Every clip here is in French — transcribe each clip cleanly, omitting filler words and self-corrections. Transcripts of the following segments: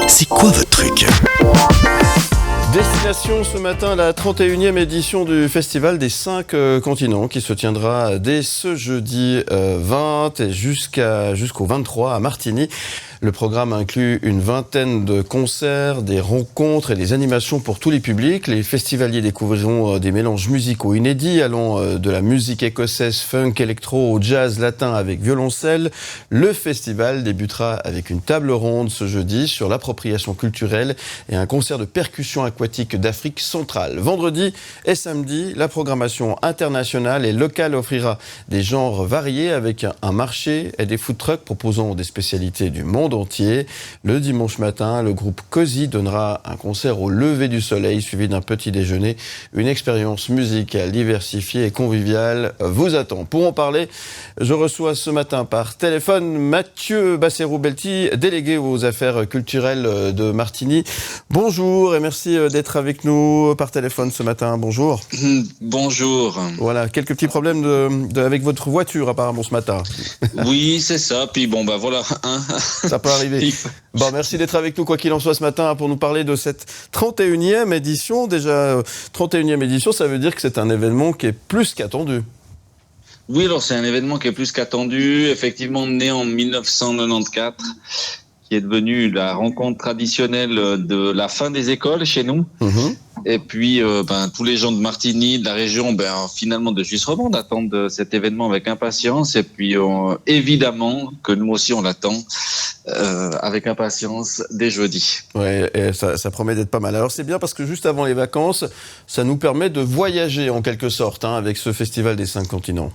C'est quoi votre truc ? Destination ce matin, la 31e édition du Festival des 5 continents qui se tiendra dès ce jeudi 20 et jusqu'au 23 à Martigny. Le programme inclut une vingtaine de concerts, des rencontres et des animations pour tous les publics. Les festivaliers découvriront des mélanges musicaux inédits allant de la musique écossaise, funk, électro au jazz latin avec violoncelle. Le festival débutera avec une table ronde ce jeudi sur l'appropriation culturelle et un concert de percussion aquatique d'Afrique centrale. Vendredi et samedi, la programmation internationale et locale offrira des genres variés avec un marché et des food trucks proposant des spécialités du monde entier. Le dimanche matin, le groupe Cozy donnera un concert au lever du soleil suivi d'un petit déjeuner. Une expérience musicale diversifiée et conviviale vous attend. Pour en parler, je reçois ce matin par téléphone Mathieu Bassero-Belti, délégué aux affaires culturelles de Martigny. Bonjour et merci d'être avec nous par téléphone ce matin. Bonjour. Bonjour. Voilà, quelques petits problèmes avec votre voiture apparemment ce matin. Oui, c'est ça. Puis voilà. Ça peut arriver. Bon, merci d'être avec nous, quoi qu'il en soit, ce matin, pour nous parler de cette 31e édition. Déjà, 31e édition, ça veut dire que c'est un événement qui est plus qu'attendu. Oui, alors c'est un événement qui est plus qu'attendu. Effectivement, né en 1994, qui est devenu la rencontre traditionnelle de la fin des écoles chez nous. Mmh. Et puis, tous les gens de Martigny, de la région, finalement de Suisse romande, attendent cet événement avec impatience. Et puis, évidemment, que nous aussi, on l'attend avec impatience dès jeudi. Ouais, et ça promet d'être pas mal. Alors, c'est bien parce que juste avant les vacances, ça nous permet de voyager en quelque sorte, avec ce festival des 5 continents.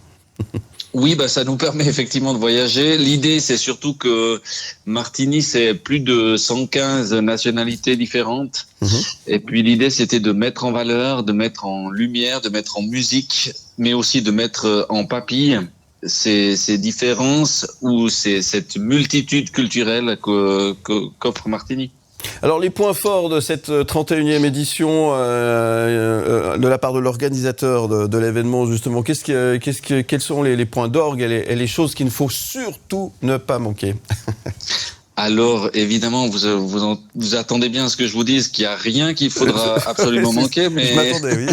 Oui, ça nous permet effectivement de voyager. L'idée, c'est surtout que Martigny, c'est plus de 115 nationalités différentes. Mmh. Et puis l'idée, c'était de mettre en valeur, de mettre en lumière, de mettre en musique, mais aussi de mettre en papille ces différences ou cette multitude culturelle qu'offre Martigny. Alors les points forts de cette 31e édition de la part de l'organisateur de l'événement justement, quels sont les points d'orgue et les choses qu'il ne faut surtout ne pas manquer? Alors, évidemment, vous attendez bien à ce que je vous dise qu'il n'y a rien qu'il faudra absolument manquer, mais... Je m'attendais, oui.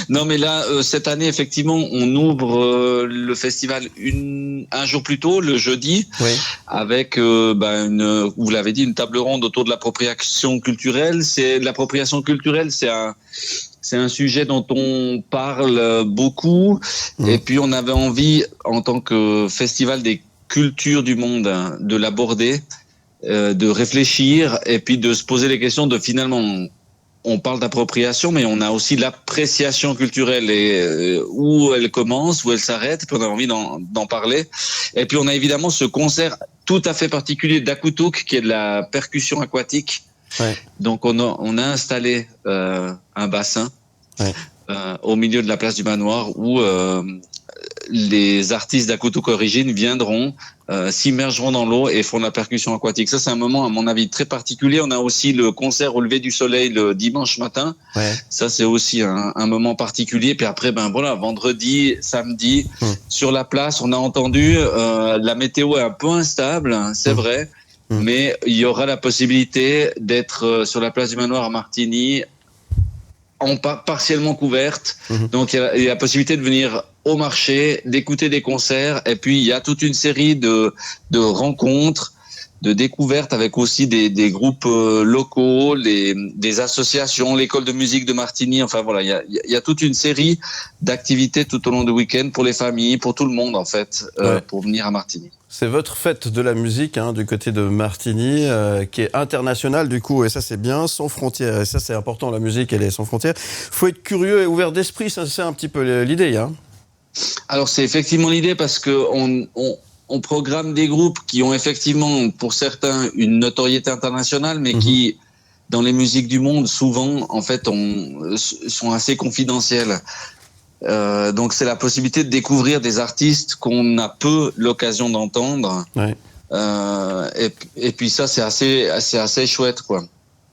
Non, mais là, cette année, effectivement, on ouvre le festival un jour plus tôt, le jeudi, oui. Avec, vous l'avez dit, une table ronde autour de l'appropriation culturelle. L'appropriation culturelle, c'est un sujet dont on parle beaucoup. Et puis, on avait envie, en tant que festival des culture du monde, de l'aborder, de réfléchir et puis de se poser les questions de finalement, on parle d'appropriation, mais on a aussi l'appréciation culturelle et où elle commence, où elle s'arrête, puis on a envie d'en parler. Et puis on a évidemment ce concert tout à fait particulier d'Akutuk qui est de la percussion aquatique. Ouais. Donc on a installé un bassin au milieu de la place du manoir où les artistes d'Akutuk Origine viendront, s'immergeront dans l'eau et font de la percussion aquatique. Ça, c'est un moment, à mon avis, très particulier. On a aussi le concert au lever du soleil le dimanche matin. Ouais. Ça, c'est aussi un moment particulier. Puis après, vendredi, samedi, sur la place, on a entendu, la météo est un peu instable, c'est vrai, mais il y aura la possibilité d'être sur la place du manoir à Martigny, partiellement couverte. Donc, il y a la possibilité de venir au marché, d'écouter des concerts. Et puis, il y a toute une série de rencontres, de découvertes avec aussi des groupes locaux, des associations, l'école de musique de Martigny. Enfin, voilà, il y a toute une série d'activités tout au long du week-end pour les familles, pour tout le monde, en fait, pour venir à Martigny. C'est votre fête de la musique du côté de Martigny, qui est internationale du coup, et ça c'est bien, sans frontières. Et ça c'est important, la musique elle est sans frontières. Il faut être curieux et ouvert d'esprit, ça c'est un petit peu l'idée. Alors c'est effectivement l'idée parce que on programme des groupes qui ont effectivement, pour certains, une notoriété internationale, mais qui, dans les musiques du monde, souvent, en fait, sont assez confidentielles. Donc c'est la possibilité de découvrir des artistes qu'on a peu l'occasion d'entendre. Ouais. Et puis ça c'est assez chouette quoi.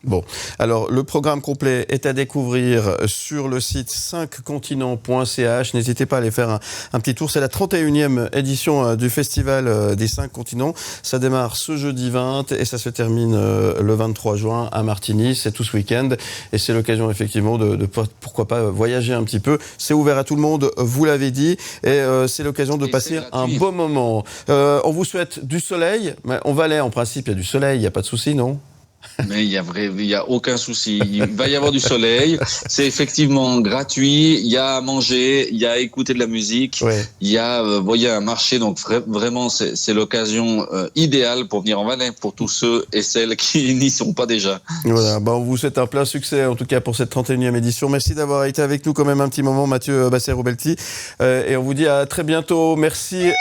Bon, alors le programme complet est à découvrir sur le site 5continents.ch. N'hésitez pas à aller faire un petit tour. C'est la 31e édition du Festival des 5 continents. Ça démarre ce jeudi 20 et ça se termine le 23 juin à Martigny. C'est tout ce week-end et c'est l'occasion effectivement de pourquoi pas voyager un petit peu. C'est ouvert à tout le monde, vous l'avez dit, et c'est l'occasion de passer un beau moment. On vous souhaite du soleil. On va aller, en principe, il y a du soleil, il n'y a pas de souci, non ? Mais il y a aucun souci. Il va y avoir du soleil. C'est effectivement gratuit. Il y a à manger, il y a à écouter de la musique. Ouais. Il y a un marché. Donc vraiment, c'est l'occasion idéale pour venir en Valais pour tous ceux et celles qui n'y sont pas déjà. Voilà. On vous souhaite un plein succès, en tout cas pour cette 31e édition. Merci d'avoir été avec nous quand même un petit moment, Mathieu Basset-Roubelti. Et on vous dit à très bientôt. Merci.